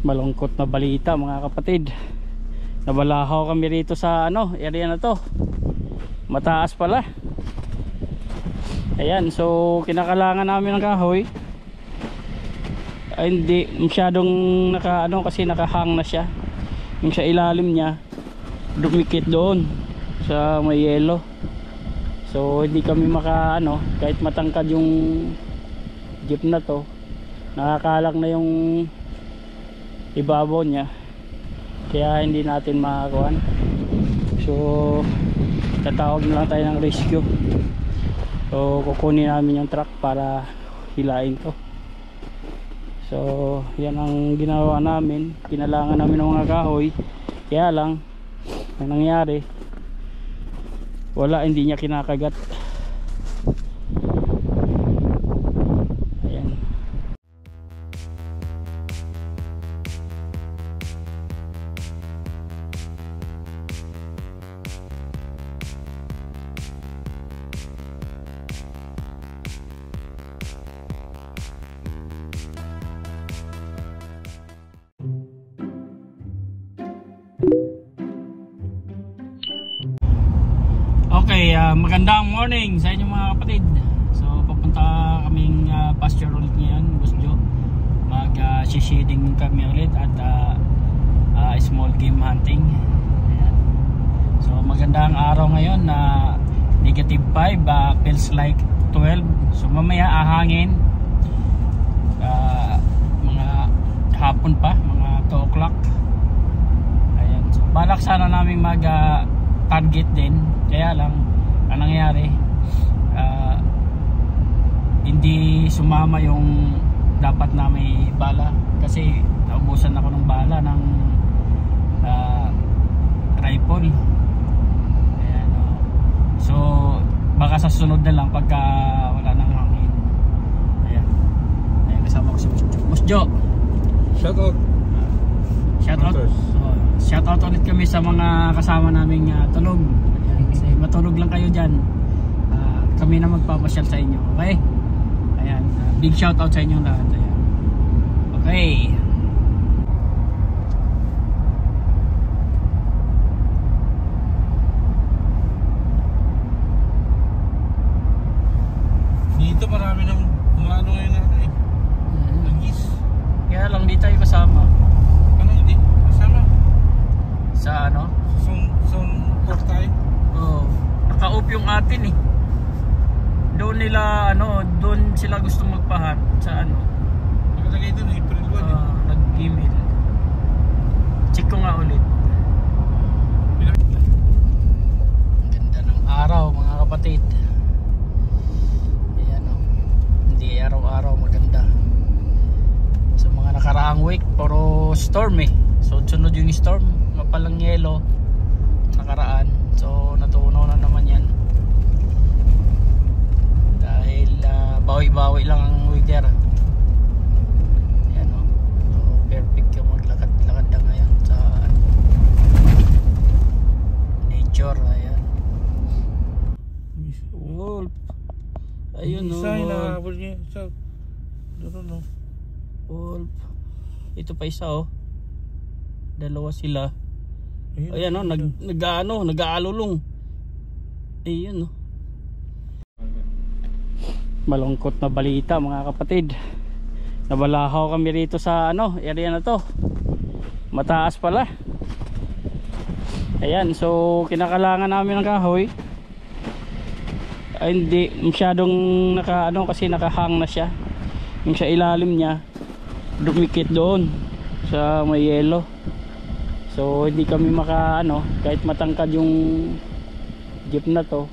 Malungkot na balita mga kapatid. Nabalahaw kami rito sa area na to. Mataas pala. Ayan, so kinakalangan namin ng kahoy. Ay, hindi masyadong kasi nakahang na siya. Yung sa ilalim niya dumikit doon sa may yelo. So hindi kami kahit matangkad yung jeep na to, nakakalak na yung ibabaw niya, kaya hindi natin makakuan. So tatawag na lang tayo ng rescue. So kukunin namin yung truck para hilain to. So yan ang ginawa namin, kinalangan namin ng mga kahoy. Kaya lang ang nangyari, hindi niya kinakagat. Okay, magandang morning sa inyo mga kapatid. So papunta kaming pasture ulit ngayon, Busjo. Mag-shading kami ulit at small game hunting. Ayan. So magandang araw ngayon na -5, feels like 12. So mamaya ahangin, mga hapon pa, mga 2 o'clock. Ayan. So balak sana namin target din, kaya lang ang nangyari, hindi sumama yung dapat na may bala, kasi naubusan ako ng bala ng rifle. Ayan, so baka sa sunod na lang pagka wala nang hangin. Ayan, kasama ko si Musjo. Shoutout. Shoutout ulit kami sa mga kasama naming tulog. Ayan, kasi matulog lang kayo dyan. Kami na magpapasyal sa inyo. Okay? Ayan, big shoutout sa inyo lahat. Ayan. Okay. Dito marami nang umano ngayon Langis. Kaya lang di tayo kasama. Hindi kasama? Sa Sa portay? Oo. Naka-off yung atin eh. Doon sila gusto magpahat sa Nakalagay doon April 1 nag-email. Check ko nga ulit. Ang ganda ng araw mga kapatid. Ayan hindi araw-araw maganda. Sa mga nakaraang week puro storm eh. So sunod yung storm, mapalang yelo nakaraan. So natunaw na naman yan. Dahil bawi-bawi lang ang weather. Ayan so perfect yung maglakad-lakad na ngayon sa nature. Ayan. Wolf. Ayun Isa inahabol niya sa doon Wolf. Ito pa isa dalawa sila. Ayan nag-aalulong. Ayun malungkot na balita mga kapatid. Nabalahaw kami rito sa area na to. Mataas pala. Ayan, so kinakalangan namin ng kahoy. Ay, hindi masyadong kasi nakahang na siya. Yung sa ilalim niya dumikit doon sa may yelo. So hindi kami kahit matangkad yung jeep na to,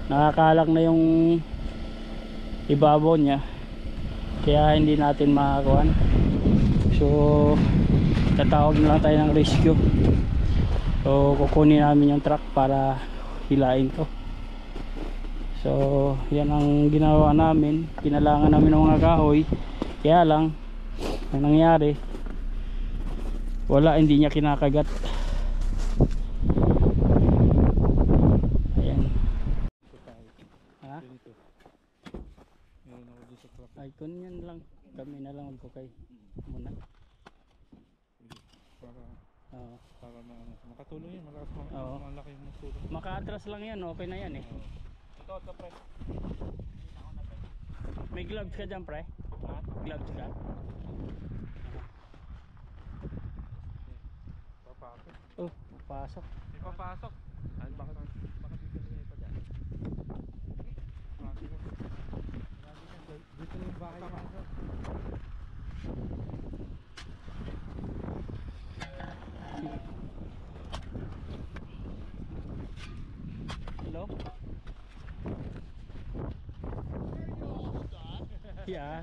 nakakalak na yung ibabaw niya, kaya hindi natin makakuan. So tatawag na lang tayo ng rescue. So kukunin namin yung truck para hilain to. So yan ang ginawa namin, kinalangan namin ng mga kahoy. Kaya lang ang nangyari, hindi niya kinakagat. Ayan. Ay, kunyan lang. Kami na lang magkukay muna. Oo. Para makatulong yun, malakas Oo. malaki yung magtulong. Maka-atras lang yan, okay na yan eh. Ito pre. May gloves ka dyan, pre? Ha? Gloves ka? Papasok. Oh, pasok. Di papasok. Ay, bakit bibili pa dyan? Dito yung bahay niya. Hello? Yeah.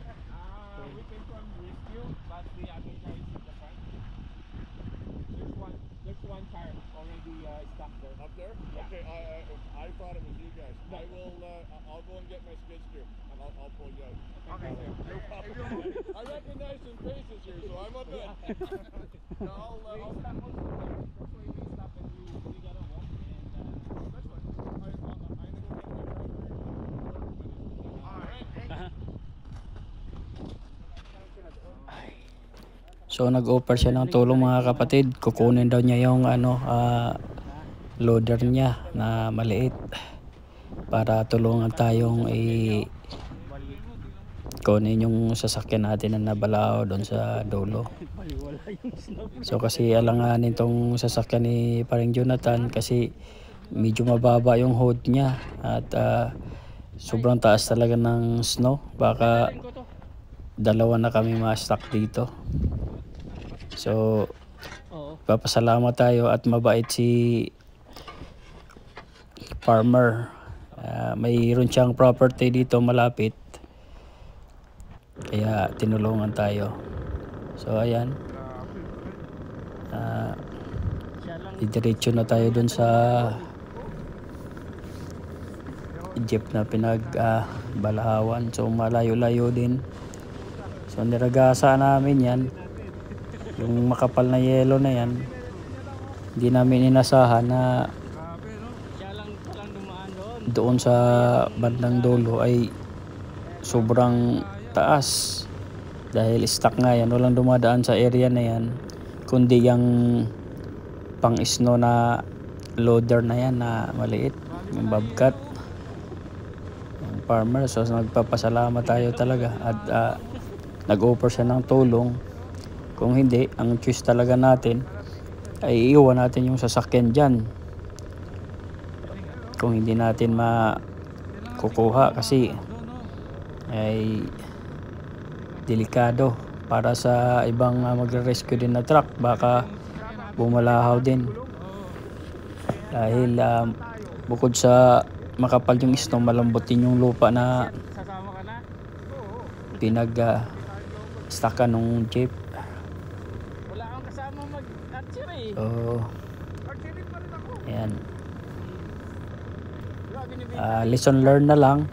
We came from rescue, but we advertised in the front. There's one car already stuck there. Up there? Yeah. Okay, I thought it was you guys. I will, I'll go and get my skid steer, and I'll pull you out. Okay, sir. No problem. I recognize some faces here, so I'm all good. No, I'll Stop also there. That's why we stop and we gotta walk and that's fine. I'm gonna go get my driver. Alright. So nag-offer siya ng tulong mga kapatid. Kukunin daw niya yung loader niya na maliit para tulungan tayong kunin yung sasakyan natin na nabalao doon sa dulo. So kasi alanganin tong sasakyan ni paring Jonathan kasi medyo mababa yung hood niya at sobrang taas talaga ng snow. Baka dalawa na kami ma-stuck dito. So papasalamat tayo at mabait si farmer. Mayroon siyang property dito malapit. Kaya tinulungan tayo. So ayan. Didiretso na tayo dun sa jeep na balahawan. So malayo-layo din. So niragasa namin yan. Yung makapal na yelo na yan. Hindi namin inasahan na doon sa bandang dulo ay sobrang taas. Dahil stuck nga yan. Walang dumadaan sa area na yan. Kundi yung pang snow na loader na yan na maliit. Yung bobcat. Yung farmer. So nagpapasalamat tayo talaga. At nag-offer siya ng tulong. Kung hindi, ang choice talaga natin ay iiwan natin yung sasakyan dyan. Kung hindi natin makukuha kasi ay delikado para sa ibang magre-rescue din na truck. Baka bumalahaw din. Dahil bukod sa makapal yung snow, malambot din yung lupa na pinag-stackan ng jeep. So, ayan. Lesson learned na lang.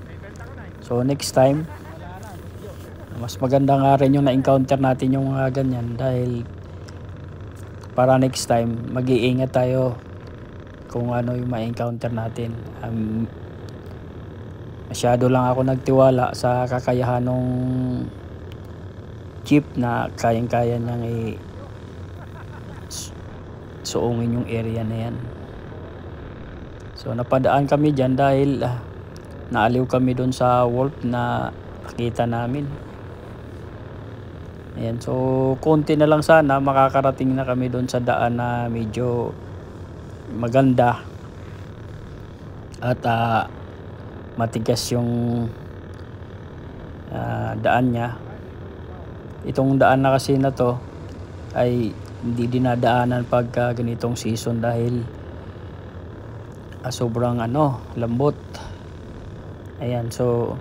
So next time, mas maganda nga rin yung na-encounter natin yung mga ganyan dahil para next time mag-iingat tayo kung ano yung ma-encounter natin. Masyado lang ako nagtiwala sa kakayahan ng jeep na kayang-kaya niyang suungin yung area na yan. So napadaan kami dyan dahil naaliw kami doon sa wolf na nakita namin. Ayan, so konti na lang sana makakarating na kami doon sa daan na medyo maganda at matigas yung daan niya. Itong daan na kasi na to ay hindi dinadaanan pagka ganitong season dahil sobrang lambot. Ayan, so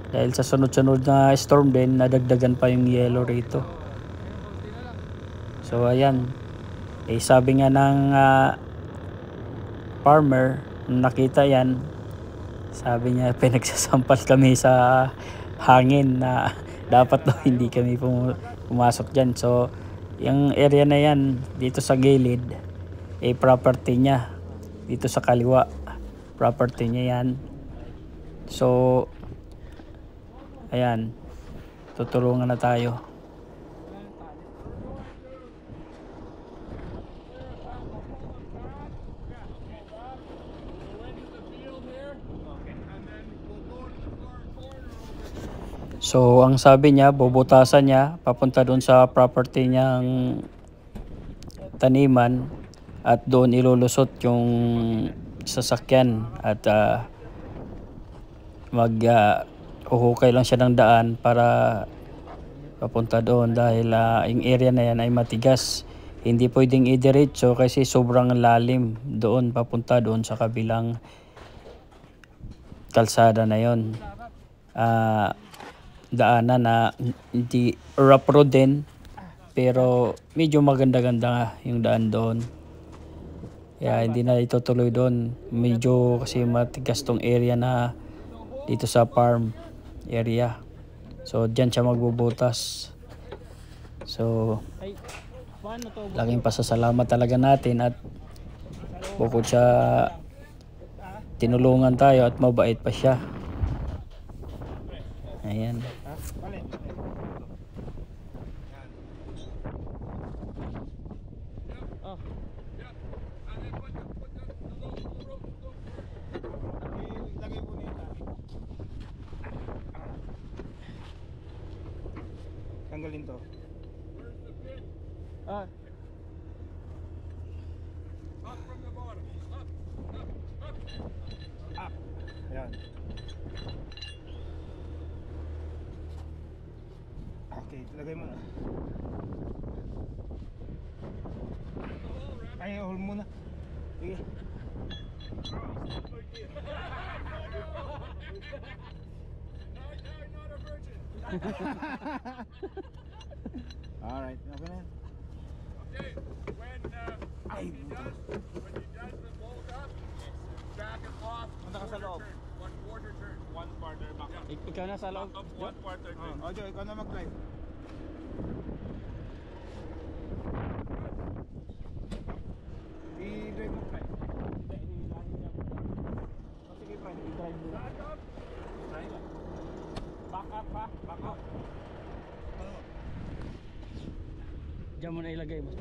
dahil sa sunod-sunod na storm din nadagdagan pa yung yellow rito. So ayan, sabi nga ng farmer, nakita yan, sabi niya pinagsasampal kami sa hangin na dapat daw hindi kami pumasok dyan. So yung area na yan dito sa gilid property niya. Dito sa kaliwa property niya yan. So ayan, tutulungan na tayo. So ang sabi niya, bubutasan niya papunta doon sa property niyang taniman at doon ilulusot yung sasakyan at uhukay lang siya ng daan para papunta doon dahil yung area na yan ay matigas. Hindi pwedeng idiretso kasi sobrang lalim doon papunta doon sa kabilang kalsada na yon. Daanan na hindi rough road din pero medyo maganda-ganda yung daan doon. Kaya hindi na itutuloy doon. Medyo kasi matigas tong area na dito sa farm area. So diyan siya magbubutas. So laking pasasalamat talaga natin at bukod sa tinulungan tayo at mabait pa siya. Ayan. Lagay po nito. Tanggalin to. Ah. Ayan. Okay, lagay mo na. Ay, hold muna. Sige. Alright, okay na. Okay, when he does the fold up, back and off. Punta ka sa loob. One quarter turn. One quarter back up. Ikaw na sa loob. Up one quarter turn. Oh, Joe, ikaw na mag-drive. I-drive mo, Fred. Sige, Fred, i-drive mo. Back up. Back up, ha? Back up. Diyan mo na ilagay, boss.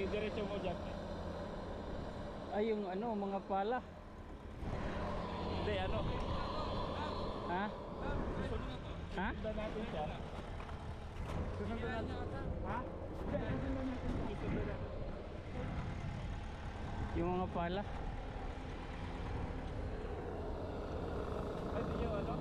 Diretso mo dyan. Ay, yung ano, mga pala. Hindi, ano? Ha? Ha? Sundan natin siya. Susundan natin. Ha? Hindi, susundan natin. Susundan natin. Yung mga pala. Ay, di yung ano?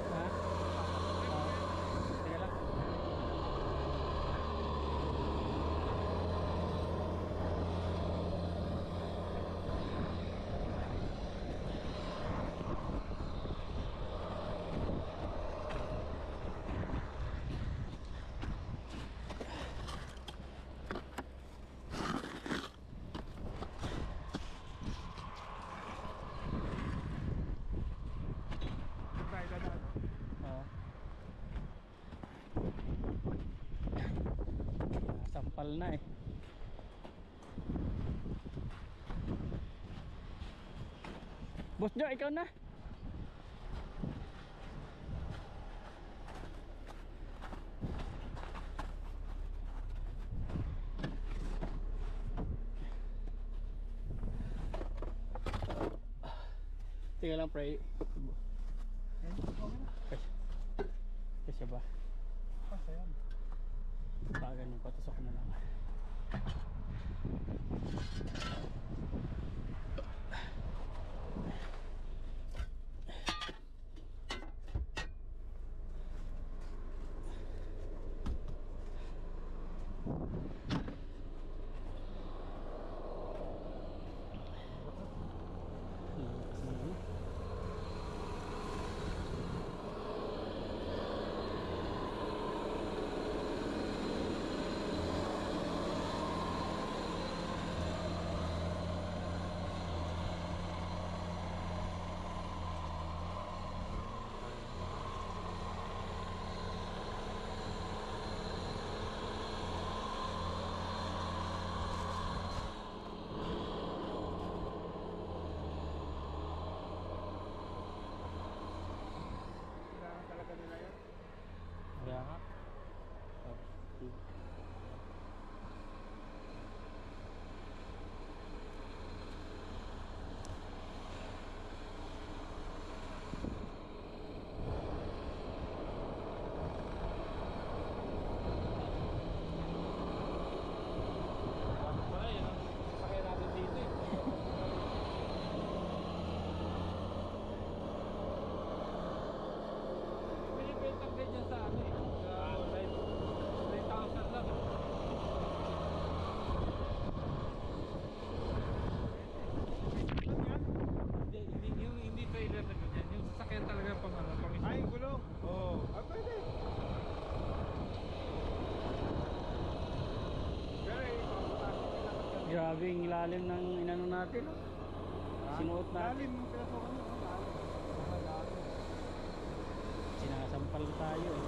Ha? Teka lang. Sampal na eh. Boss Joe, ikaw na. Tingnan lang pre. Kasi ba? Ayan. Pagan yung patusok na lang. Kaya nga. Ay, gulong. Oo. Ah, pwede. Pero Grabe yung ilalim ng inano natin. Sinuot natin. lalim yung pinasukan mo. Lalim. Sinasampal tayo eh.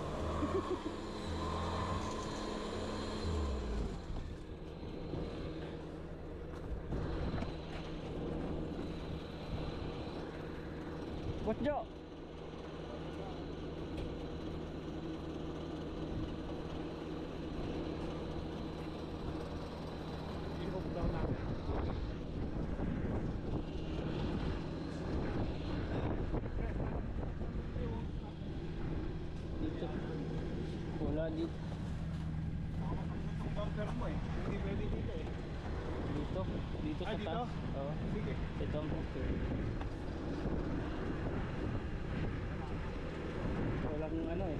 What's Jo? Dito. Wala dito. Yung bumper mo eh. Hindi pwede dito eh. Dito. Dito sa Ah, dito? taas. Oo. Sige. Ito ang okay. Walang ano eh.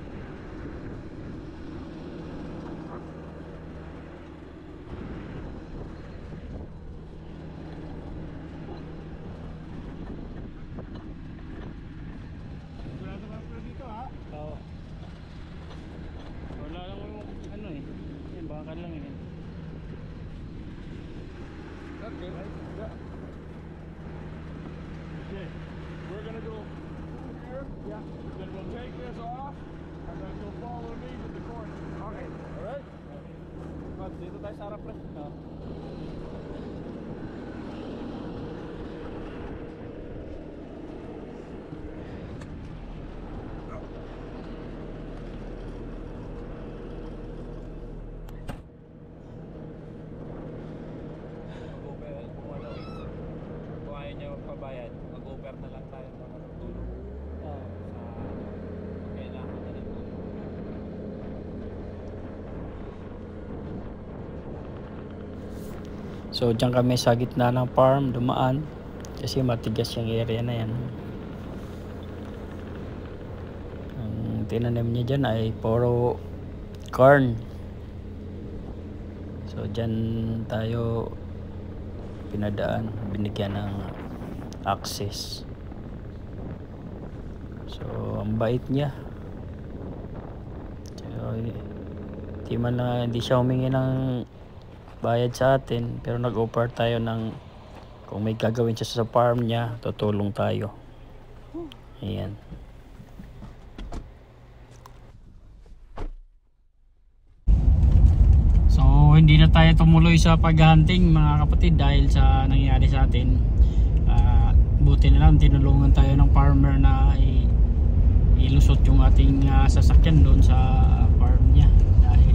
Wala naman pala dito ha. Oo. Wala lang yung ano eh. Yan, bakal lang eh. Okay. Yeah. Okay, we're gonna go here. Yeah. Then we'll take this off, and then you'll follow me to the corner. Okay. Alright? But dito tayo sa harap lang. Oo. Mag-over kung ano eh. Kung ayaw niya magpabayad, mag-over na lang tayo para magtulong Oo. sa kailangan na ng tulong. So dyan kami sa gitna ng farm dumaan kasi matigas yung area na yan. Ang tinanim niya dyan ay puro corn. So dyan tayo pinadaan, binigyan ng access. So ang bait niya. So hindi siya humingi ng bayad sa atin, pero nag-offer tayo ng kung may gagawin siya sa farm niya, tutulong tayo. Ayan. So hindi na tayo tumuloy sa paghunting mga kapatid dahil sa nangyari sa atin. Buti na lang tinulungan tayo ng farmer na ilusot yung ating sasakyan doon sa farm niya dahil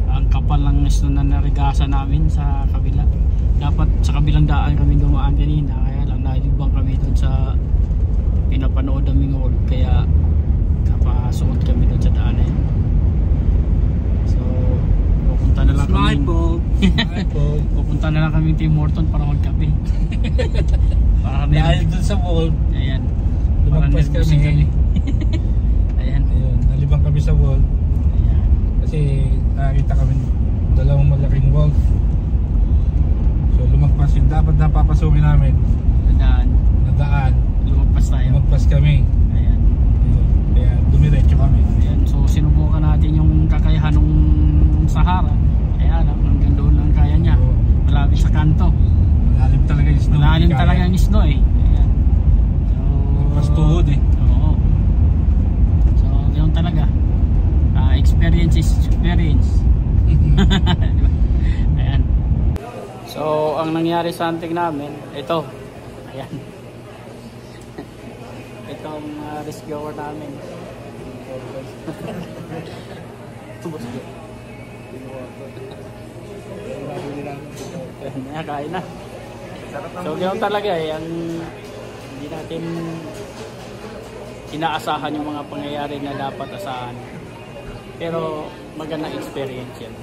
ang kapal lang na narigasan namin sa kabila. Dapat sa kabilang daan kami dumaan kanina, kaya lang nalibang kami doon sa pinapanood namin wolf, kaya napasuot kami doon sa daan na yun. So pupunta na lang kami. Pupunta na lang kami Tim Horton para magkape. Para Dahil dun sa wall, ayan. lumagpas Para nervous kami. Ayan. Ayun, nalibang kami sa wall. Ayan. Kasi nakita kami dalawang malaking wall. So lumagpas yung dapat na papasukin namin Daan. na daan. Lumagpas tayo. Lumagpas kami. Ayan. Ayun, kaya dumiretso kami. Ayan. So sinubukan natin yung kakayahan ng Sahara. Kaya lang, hanggang doon lang kaya niya. Oo. Malapit sa kanto. Malalim talaga yung snow. Malalim Kaya. talaga yung snow eh. Ayan. So, Mas tuhod eh. Oo. So, yun talaga. Experience is experience. Diba? Ayan. So, ang nangyari sa hunting namin, ito. Ayan. Itong rescuer namin. Kain na. So, ganoon talaga eh. Hindi natin inaasahan yung mga pangyayari na dapat asahan. Pero magandang experience yan.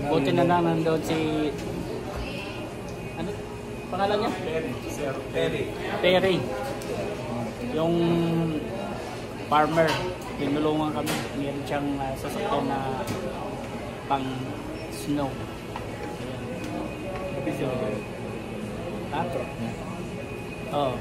Buti na lang nandoon si... Ano? Pangalan niya? Perry. Yung farmer. Tinulungan kami. Meron siyang sasakyan na pang snow. Ayan. Ha? Oo.